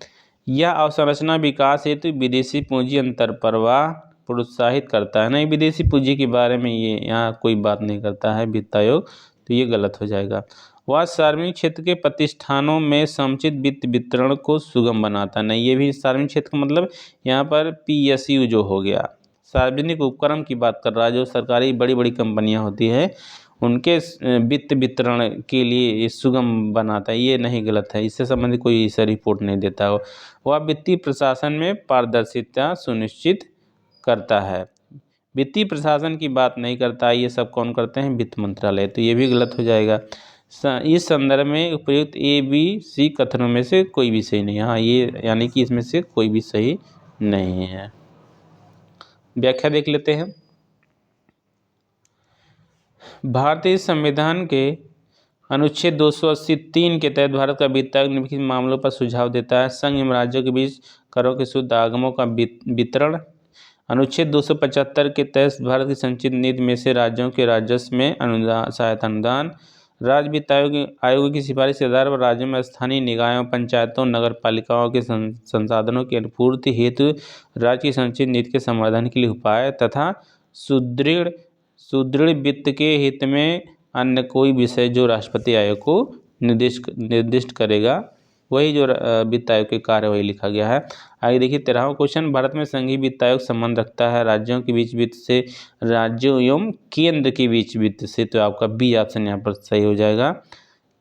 यह अवसंरचना विकास हेतु विदेशी पूंजी अंतर्प्रवाह प्रोत्साहित करता है। नहीं, विदेशी पूंजी के बारे में ये यहाँ कोई बात नहीं करता है वित्त आयोग, तो ये गलत हो जाएगा। वह सार्वजनिक क्षेत्र के प्रतिष्ठानों में समुचित वित्त वितरण को सुगम बनाता। नहीं, ये भी सार्वजनिक क्षेत्र का मतलब यहाँ पर PSU जो हो गया, सार्वजनिक उपक्रम की बात कर रहा है, जो सरकारी बड़ी बड़ी कंपनियाँ होती है उनके वित्त वितरण के लिए ये सुगम बनाता है, ये नहीं, गलत है, इससे संबंधित कोई ऐसा रिपोर्ट नहीं देता हो। वह वित्तीय प्रशासन में पारदर्शिता सुनिश्चित करता है, वित्तीय प्रशासन की बात नहीं करता, ये सब कौन करते हैं, वित्त मंत्रालय, तो ये भी गलत हो जाएगा। इस संदर्भ में उपयुक्त ए बी सी कथनों में से कोई भी सही नहीं है। हाँ, ये यानी कि इसमें से कोई भी सही नहीं है। व्याख्या देख लेते हैं। भारतीय संविधान के अनुच्छेद 280(3) के तहत भारत का वित्त आयोग निम्नलिखित मामलों पर सुझाव देता है। संघ एवं राज्यों के बीच करों के शुद्ध आगमों का वितरण। अनुच्छेद 275 के तहत भारत की संचित निधि में से राज्यों के राजस्व में अनुदान, सहायता अनुदान। राज्य वित्त आयोग की सिफारिश के आधार पर राज्यों में स्थानीय निकायों, पंचायतों, नगर पालिकाओं के संसाधनों की अनुपूर्ति हेतु राज्य की संचित निधि के संवर्धन के लिए उपाय तथा सुदृढ़ वित्त के हित में अन्य कोई विषय जो राष्ट्रपति आयोग को निर्दिष्ट करेगा, वही जो वित्त आयोग के कार्य वही लिखा गया है। आगे देखिए 13वां क्वेश्चन, भारत में संघीय वित्त आयोग संबंध रखता है राज्यों के बीच वित्त से, राज्यों एवं केंद्र के बीच वित्त से। तो आपका बी ऑप्शन यहाँ पर सही हो जाएगा,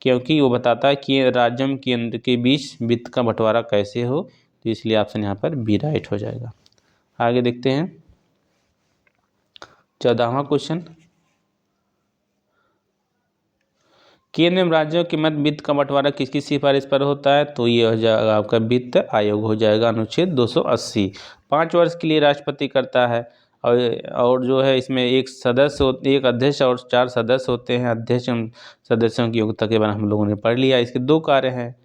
क्योंकि वो बताता है कि राज्यों में केंद्र के बीच वित्त का बंटवारा कैसे हो, तो इसलिए ऑप्शन यहाँ पर बी राइट हो जाएगा। आगे देखते हैं 14वां क्वेश्चन, केंद्र एवं राज्यों के मध्य वित्त का बंटवारा किसकी सिफारिश पर होता है, तो ये हो जाएगा आपका वित्त आयोग हो जाएगा। अनुच्छेद 280 5 वर्ष के लिए राष्ट्रपति करता है और जो है इसमें एक अध्यक्ष और 4 सदस्य होते हैं। अध्यक्ष एवं सदस्यों की योग्यता के बारे में हम लोगों ने पढ़ लिया। इसके 2 कार्य हैं,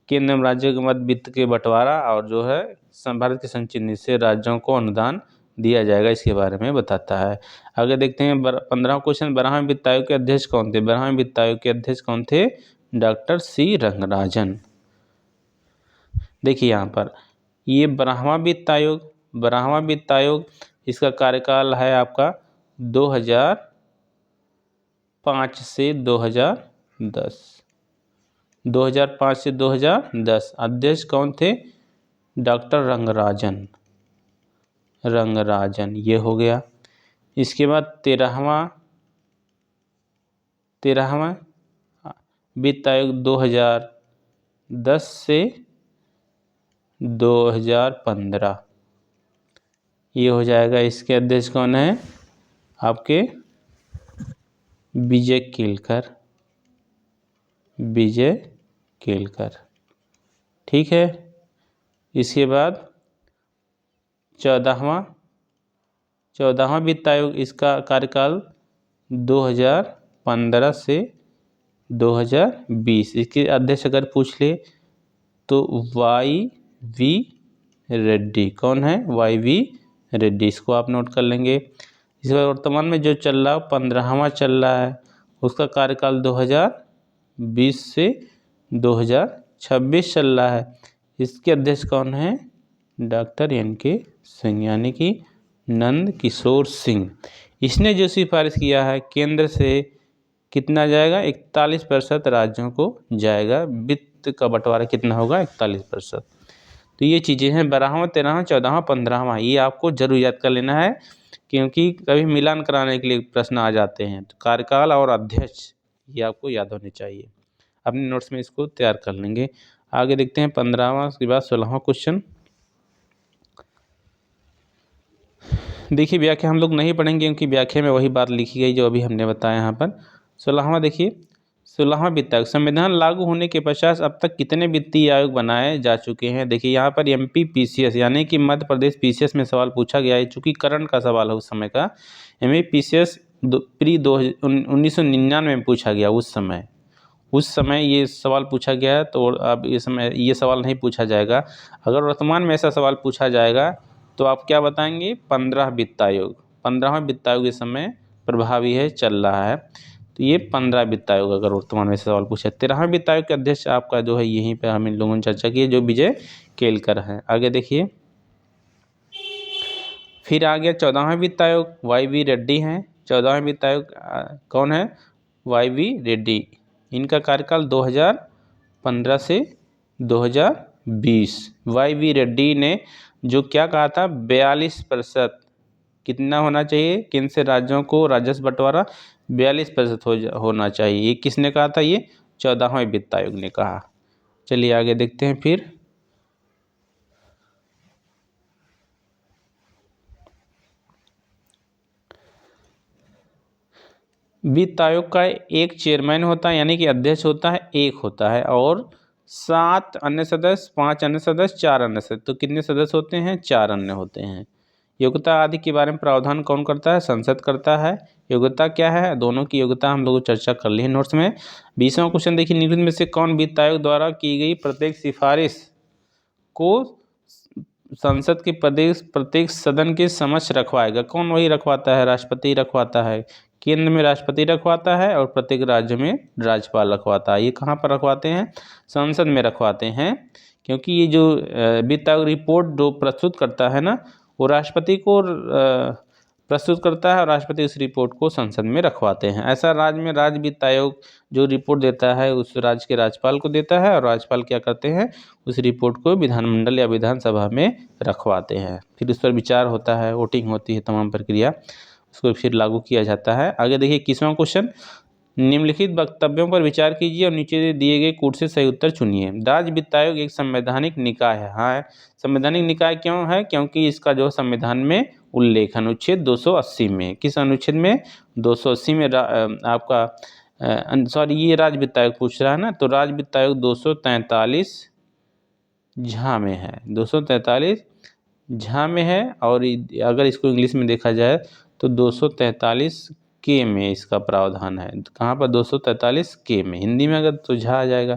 केंद्र एवं राज्यों के मध्य वित्त के बंटवारा और जो है भारत के संचित निधि से राज्यों को अनुदान दिया जाएगा, इसके बारे में बताता है। आगे देखते हैं 15वां क्वेश्चन, 12वें वित्त आयोग के अध्यक्ष कौन थे। 12वें वित्त आयोग के अध्यक्ष कौन थे, डॉक्टर सी रंगराजन। देखिए यहाँ पर ये 12वां वित्त आयोग इसका कार्यकाल है आपका 2005 से 2010। अध्यक्ष कौन थे, डॉक्टर रंगराजन, ये हो गया। इसके बाद 13वां वित्त आयोग 2010 से 2015, ये हो जाएगा। इसके अध्यक्ष कौन है, आपके विजय केलकर, ठीक है। इसके बाद 14वां वित्त आयोग, इसका कार्यकाल 2015 से 2020। इसके अध्यक्ष अगर पूछ ले तो YV रेड्डी, कौन है, YV रेड्डी, इसको आप नोट कर लेंगे। इसके बाद वर्तमान में जो चल रहा है 15वां चल रहा है, उसका कार्यकाल 2020 से 2026 चल रहा है। इसके अध्यक्ष कौन है, डॉक्टर NK सिंह, यानी कि नंद किशोर सिंह। इसने जो सिफारिश किया है केंद्र से कितना जाएगा, 41% राज्यों को जाएगा। वित्त का बंटवारा कितना होगा, 41%। तो ये चीज़ें हैं 12वां, 13वां, 14वां, 15वां, ये आपको जरूर याद कर लेना है, क्योंकि कभी मिलान कराने के लिए प्रश्न आ जाते हैं। तो कार्यकाल और अध्यक्ष ये आपको याद होने चाहिए। अपने नोट्स में इसको तैयार कर लेंगे। आगे देखते हैं 15वां, उसके बाद 16वां क्वेश्चन। देखिए व्याख्या हम लोग नहीं पढ़ेंगे, क्योंकि व्याख्या में वही बात लिखी गई जो अभी हमने बताया यहाँ पर। 16वां देखिए, 16वां वित्त आयोग, संविधान लागू होने के पश्चात अब तक कितने वित्तीय आयोग बनाए जा चुके हैं। देखिए यहाँ पर MP PCS यानी कि मध्य प्रदेश PCS में सवाल पूछा गया है, चूँकि करंट का सवाल है उस समय का। MP PCS प्री 1999 में पूछा गया, उस समय ये सवाल पूछा गया है। तो अब इस समय ये सवाल नहीं पूछा जाएगा। अगर वर्तमान में ऐसा सवाल पूछा जाएगा तो आप क्या बताएंगे, 15वां वित्त आयोग इस समय प्रभावी है, चल रहा है। तो ये 15 वित्त आयोग अगर वर्तमान में सवाल पूछा। 13वां वित्त आयोग के अध्यक्ष आपका जो है, यहीं पे हम इन लोगों ने चर्चा की है, जो विजय केलकर हैं। आगे देखिए फिर आ गया 14वां वित्त आयोग, YV रेड्डी हैं। 14वां वित्त आयोग कौन है, YV रेड्डी। इनका कार्यकाल 2015 से 2020। YV रेड्डी ने जो क्या कहा था, 42% कितना होना चाहिए, केंद्र से राज्यों को राजस्व बंटवारा 42% होना चाहिए। ये किसने कहा था, ये 14वां वित्त आयोग ने कहा। चलिए आगे देखते हैं फिर। वित्त आयोग का एक चेयरमैन होता है, यानी कि अध्यक्ष होता है, एक होता है, और 7 अन्य सदस्य, 5 अन्य सदस्य, 4 अन्य सदस्य। तो कितने सदस्य होते हैं? 4 अन्य होते हैं। योग्यता आदि के बारे में प्रावधान कौन करता है? संसद करता है। योग्यता क्या है? दोनों की योग्यता हम लोग चर्चा कर ली है नोट्स में। 20वां क्वेश्चन देखिए, निम्नलिखित में से कौन वित्त आयोग द्वारा की गई प्रत्येक सिफारिश को संसद के प्रत्येक सदन के समक्ष रखवाएगा? कौन वही रखवाता है? राष्ट्रपति रखवाता है। केंद्र में राष्ट्रपति रखवाता है और प्रत्येक राज्य में राज्यपाल रखवाता है। ये कहाँ पर रखवाते हैं? संसद में रखवाते हैं, क्योंकि ये जो वित्त आयोग रिपोर्ट जो प्रस्तुत करता है ना, वो राष्ट्रपति को प्रस्तुत करता है और राष्ट्रपति इस रिपोर्ट को संसद में रखवाते हैं। ऐसा राज्य में राज्य वित्त आयोग जो रिपोर्ट देता है उस राज्य के राज्यपाल को देता है, और राज्यपाल क्या करते हैं? उस रिपोर्ट को विधानमंडल या विधानसभा में रखवाते हैं। फिर उस पर विचार होता है, वोटिंग होती है, तमाम प्रक्रिया, उसको फिर लागू किया जाता है। आगे देखिए 21वां क्वेश्चन, निम्नलिखित वक्तव्यों पर विचार कीजिए और नीचे दिए गए कूट से सही उत्तर चुनिए। राज्य वित्त आयोग एक संवैधानिक निकाय है। हाँ, संवैधानिक निकाय क्यों है? क्योंकि इसका जो संविधान में उल्लेख अनुच्छेद 280 में, किस अनुच्छेद में? 280 में आपका सॉरी, ये राज्य वित्त आयोग पूछ रहा है ना, तो राज्य वित्त आयोग 243 झा में है, 243 झा में है। और अगर इसको इंग्लिश में देखा जाए तो 243 के में इसका प्रावधान है। कहाँ पर? 243 के में। हिंदी में अगर तो झा आ जाएगा,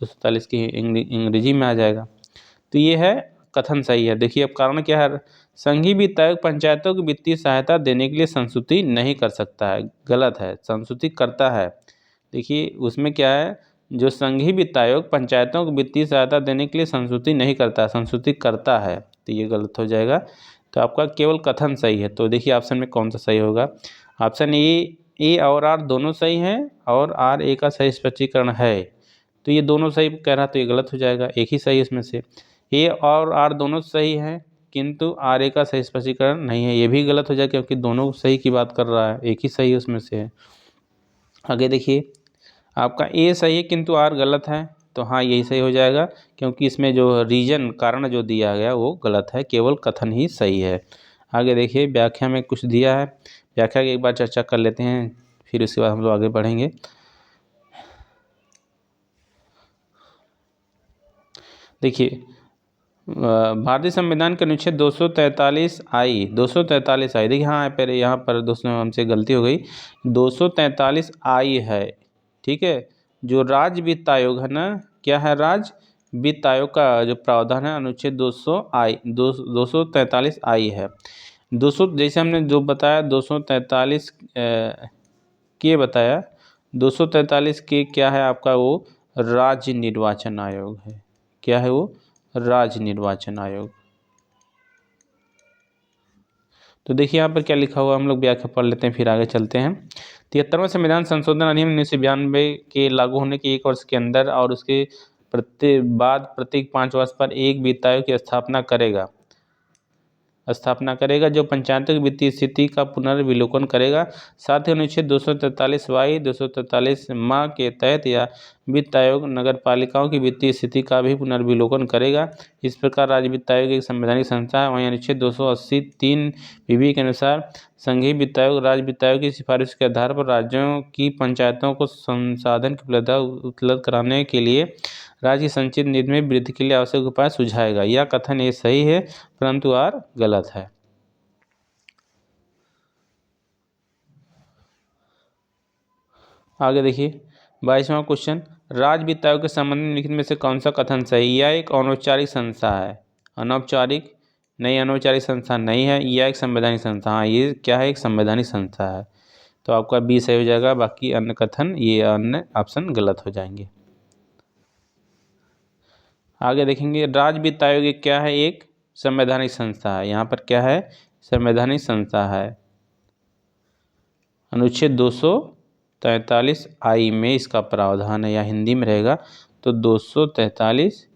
243 के अंग्रेजी में आ जाएगा। तो ये है, कथन सही है। देखिए अब कारण क्या है? संघीय वित्त आयोग पंचायतों को वित्तीय सहायता देने के लिए संस्तुति नहीं कर सकता है। गलत है, संस्तुति करता है। देखिए उसमें क्या है, जो संघीय वित्त आयोग पंचायतों को वित्तीय सहायता देने के लिए संस्तुति नहीं करता, संस्तुति करता है, तो ये गलत हो जाएगा। तो आपका केवल कथन सही है। तो देखिए ऑप्शन में कौन सा सही होगा? ऑप्शन ए और आर दोनों सही हैं, और आर ए का सही स्पष्टीकरण है। तो ये दोनों सही कह रहा, तो ये गलत हो जाएगा, एक ही सही इसमें से। ए और आर दोनों सही हैं, किंतु आर ए का सही स्पष्टीकरण नहीं है, ये भी गलत हो जाएगा, क्योंकि दोनों सही की बात कर रहा है, एक ही सही उसमें से है। आगे देखिए, आपका ए सही है किंतु आर गलत है, तो हाँ यही सही हो जाएगा, क्योंकि इसमें जो रीजन कारण जो दिया गया वो गलत है, केवल कथन ही सही है। आगे देखिए, व्याख्या में कुछ दिया है, व्याख्या की एक बार चर्चा कर लेते हैं, फिर उसके बाद हम लोग आगे बढ़ेंगे। देखिए भारतीय संविधान के अनुच्छेद 243 आई, 243 आई, देखिए हाँ पहले यहाँ पर दोस्तों हमसे गलती हो गई, 243 आई है, ठीक है। जो राज्य वित्त आयोग है ना, क्या है? राज्य वित्त आयोग का जो प्रावधान है अनुच्छेद 243 आई है। 200 जैसे हमने जो बताया 243 के बताया, 243 के क्या है आपका? वो राज्य निर्वाचन आयोग है। क्या है वो? राज्य निर्वाचन आयोग। तो देखिए यहाँ पर क्या लिखा हुआ, हम लोग व्याख्या पढ़ लेते हैं फिर आगे चलते हैं। 73वां संविधान संशोधन अधिनियम 1992 के लागू होने के 1 वर्ष के अंदर और उसके प्रत्येक 5 वर्ष पर एक वित्त आयोग की स्थापना करेगा, जो पंचायतों की वित्तीय स्थिति का पुनर्विलोकन करेगा। साथ ही अनुच्छेद 243 वाई 243 माह के तहत या वित्त आयोग नगर पालिकाओं की वित्तीय स्थिति का भी पुनर्विलोकन करेगा। इस प्रकार राज्य वित्त आयोग एक संवैधानिक संस्था है। वहीं अनुच्छेद 280 3 बीबी के अनुसार संघीय वित्त आयोग राज्य वित्त आयोग की सिफारिश के आधार पर राज्यों की पंचायतों को संसाधन की उपलब्ध कराने के लिए राज्य की संचित निधि में वृद्धि के लिए आवश्यक उपाय सुझाएगा। यह कथन ये सही है, परंतु आर गलत है। आगे देखिए 22वां क्वेश्चन, राज्य वित्त आयोग के संबंध में निम्नलिखित में से कौन सा कथन सही? यह एक अनौपचारिक संस्था है। अनौपचारिक नहीं, अनौपचारिक संस्था नहीं है, यह एक संवैधानिक संस्था। हाँ, ये क्या है? एक संवैधानिक संस्था है। तो आपका बी सही हो जाएगा, बाकी अन्य कथन, ये अन्य ऑप्शन गलत हो जाएंगे। आगे देखेंगे, राज्य वित्त आयोग एक क्या है? एक संवैधानिक संस्था है। यहाँ पर क्या है? संवैधानिक संस्था है। अनुच्छेद 243 आई में इसका प्रावधान है, या हिंदी में रहेगा तो 243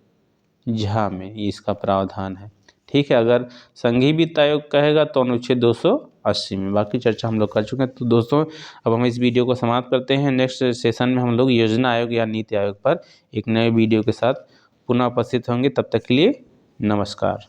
झा में इसका प्रावधान है, ठीक है। अगर संघीय वित्त आयोग कहेगा तो अनुच्छेद 280 में। बाकी चर्चा हम लोग कर चुके हैं। तो दोस्तों अब हम इस वीडियो को समाप्त करते हैं। नेक्स्ट सेशन में हम लोग योजना आयोग या नीति आयोग पर एक नए वीडियो के साथ पुनः उपस्थित होंगे। तब तक के लिए नमस्कार।